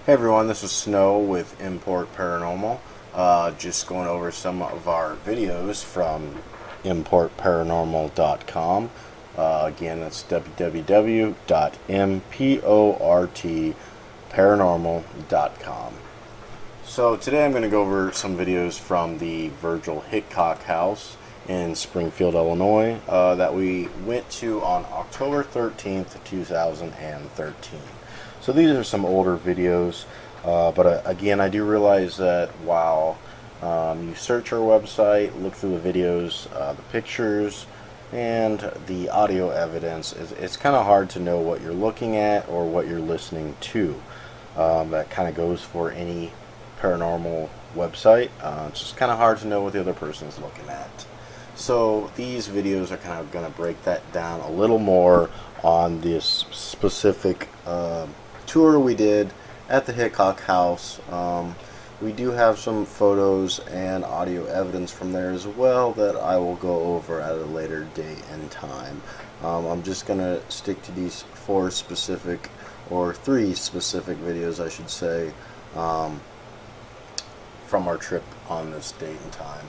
Hey everyone, this is Snow with MPORT Paranormal. Just going over some of our videos from MPORTparanormal.com. Again, that's www.MPORTparanormal.com. So today I'm going to go over some videos from the Virgil Hickox house in Springfield, Illinois, that we went to on October 13th, 2013. So these are some older videos, but again, I do realize that while you search our website, look through the videos, the pictures, and the audio evidence, it's kind of hard to know what you're looking at or what you're listening to. That kind of goes for any paranormal website. It's just kind of hard to know what the other person is looking at. So these videos are kind of going to break that down a little more on this specific tour we did at the Hickox house. We do have some photos and audio evidence from there as well that I will go over at a later date and time. I'm just going to stick to these three specific videos, I should say, from our trip on this date and time.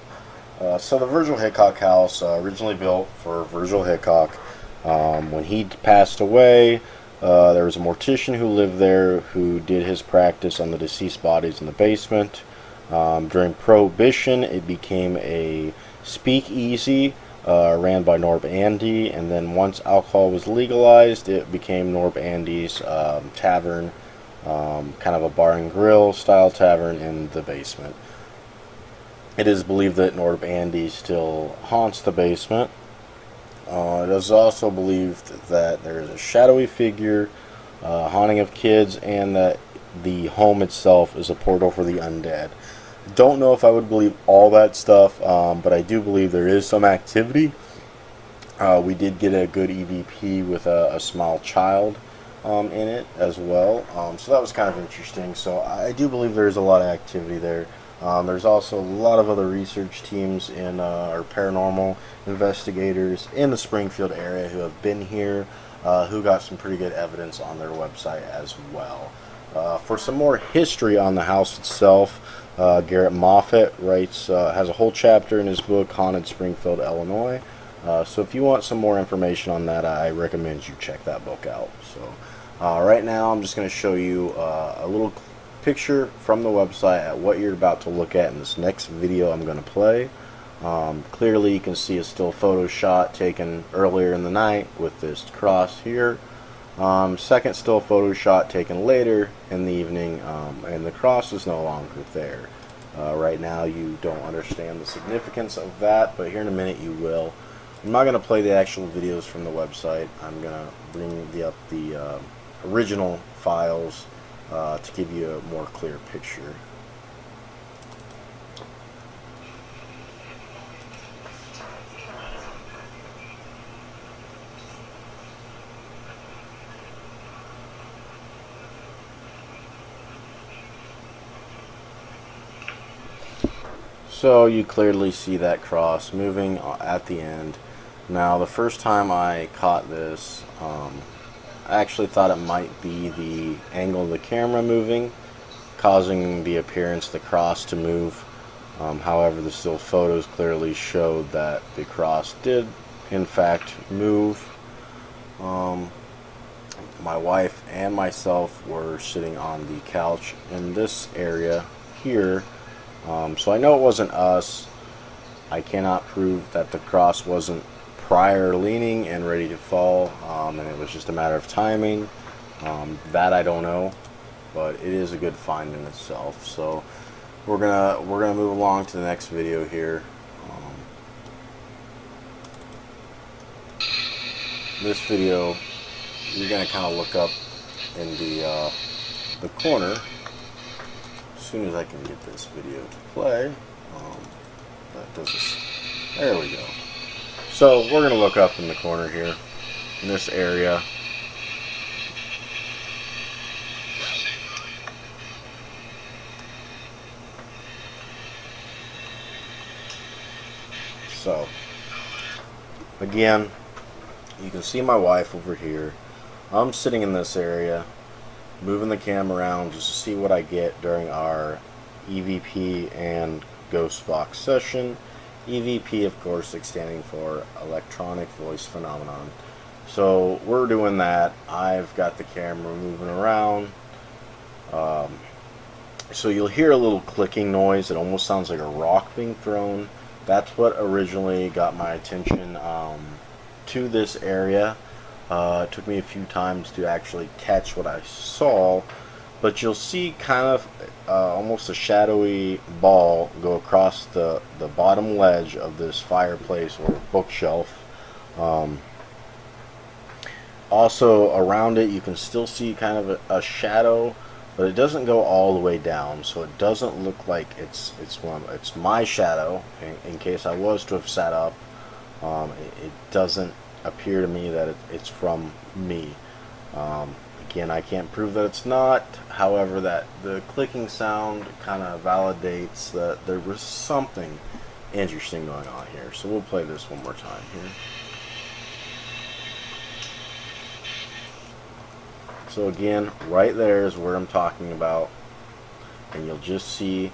So the Virgil Hickox house, originally built for Virgil Hickox. When he passed away, there was a mortician who lived there who did his practice on the deceased bodies in the basement. During Prohibition, it became a speakeasy ran by Norb Andy, and then once alcohol was legalized, it became Norb Andy's tavern, kind of a bar and grill style tavern in the basement. It is believed that Norb Andy still haunts the basement. It is also believed that there is a shadowy figure haunting of kids, and that the home itself is a portal for the undead. Don't know if I would believe all that stuff, but I do believe there is some activity. We did get a good EVP with a small child in it as well, so that was kind of interesting. So I do believe there is a lot of activity there. There's also a lot of other research teams and our paranormal investigators in the Springfield area who have been here, who got some pretty good evidence on their website as well. For some more history on the house itself, Garrett Moffat has a whole chapter in his book, Haunted Springfield, Illinois. So if you want some more information on that, I recommend you check that book out. So right now I'm just going to show you a little picture from the website at what you're about to look at in this next video I'm going to play. Clearly you can see a still photo shot taken earlier in the night with this cross here. Second still photo shot taken later in the evening, and the cross is no longer there. Right now you don't understand the significance of that, but here in a minute you will. I'm not going to play the actual videos from the website. I'm going to bring up the original files to give you a more clear picture. So you clearly see that cross moving at the end. Now the first time I caught this, I actually thought it might be the angle of the camera moving, causing the appearance of the cross to move. However, the still photos clearly showed that the cross did, in fact, move. My wife and myself were sitting on the couch in this area here, so I know it wasn't us. I cannot prove that the cross wasn't prior leaning and ready to fall, and it was just a matter of timing. That I don't know, but it is a good find in itself. So we're gonna move along to the next video here. This video, you're gonna kind of look up in the corner. As soon as I can get this video to play, that does this. There we go. So we're going to look up in the corner here, in this area. So, again, you can see my wife over here. I'm sitting in this area, moving the cam around just to see what I get during our EVP and Ghost Box session. EVP, of course, standing for Electronic Voice Phenomenon. So we're doing that. I've got the camera moving around. So you'll hear a little clicking noise. It almost sounds like a rock being thrown. That's what originally got my attention to this area. It took me a few times to actually catch what I saw, but you'll see kind of almost a shadowy ball go across the bottom ledge of this fireplace or bookshelf. Also around it you can still see kind of a shadow, but it doesn't go all the way down, so it doesn't look like it's my shadow. In case I was to have sat up, it doesn't appear to me that it's from me. Again, I can't prove that it's not. However, that the clicking sound kind of validates that there was something interesting going on here. So we'll play this one more time here. So again, right there is where I'm talking about, and you'll just see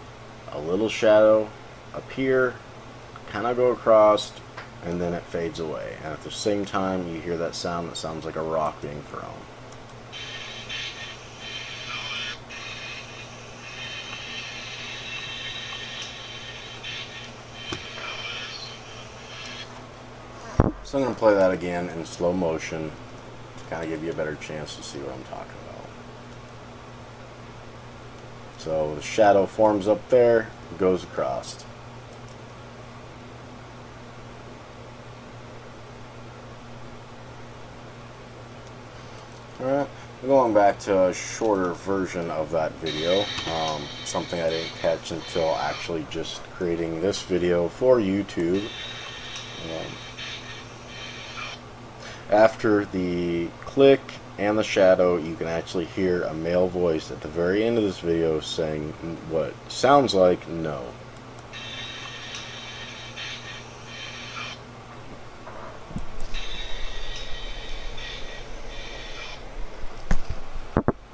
a little shadow appear, kind of go across, and then it fades away. And at the same time, you hear that sound that sounds like a rock being thrown. So I'm going to play that again in slow motion to kind of give you a better chance to see what I'm talking about. So the shadow forms up there, goes across. Alright, going back to a shorter version of that video, something I didn't catch until actually just creating this video for YouTube. After the click and the shadow, you can actually hear a male voice at the very end of this video saying what sounds like no.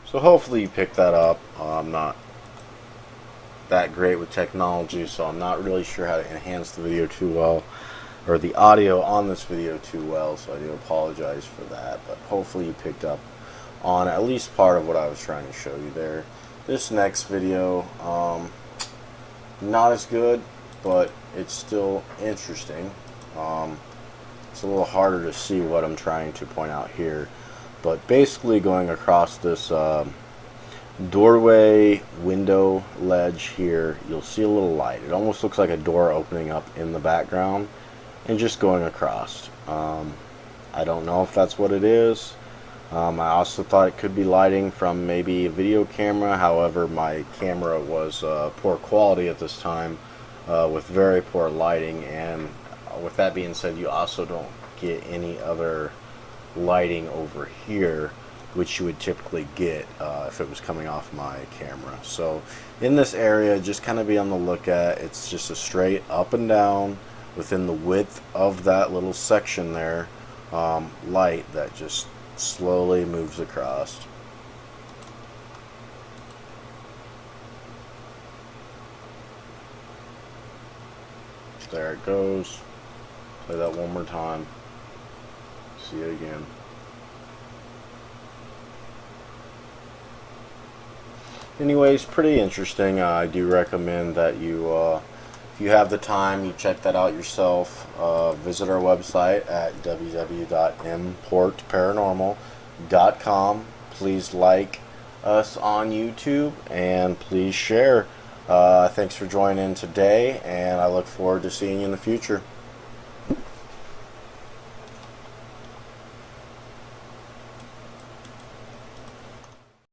So hopefully you picked that up. I'm not that great with technology, so I'm not really sure how to enhance the video too well, or the audio on this video too well, so I do apologize for that. But hopefully you picked up on at least part of what I was trying to show you there. This next video, not as good, but it's still interesting. It's a little harder to see what I'm trying to point out here. But basically going across this doorway window ledge here, you'll see a little light. It almost looks like a door opening up in the background and just going across. I don't know if that's what it is. I also thought it could be lighting from maybe a video camera. However, my camera was poor quality at this time with very poor lighting, and with that being said, you also don't get any other lighting over here, which you would typically get if it was coming off my camera. So in this area, just kind of be on the lookout. It's just a straight up and down within the width of that little section there, light that just slowly moves across. There it goes. Play that one more time. See it again. Anyways, pretty interesting. I do recommend that you, if you have the time, you check that out yourself. Visit our website at www.importparanormal.com. Please like us on YouTube and please share. Thanks for joining in today, and I look forward to seeing you in the future.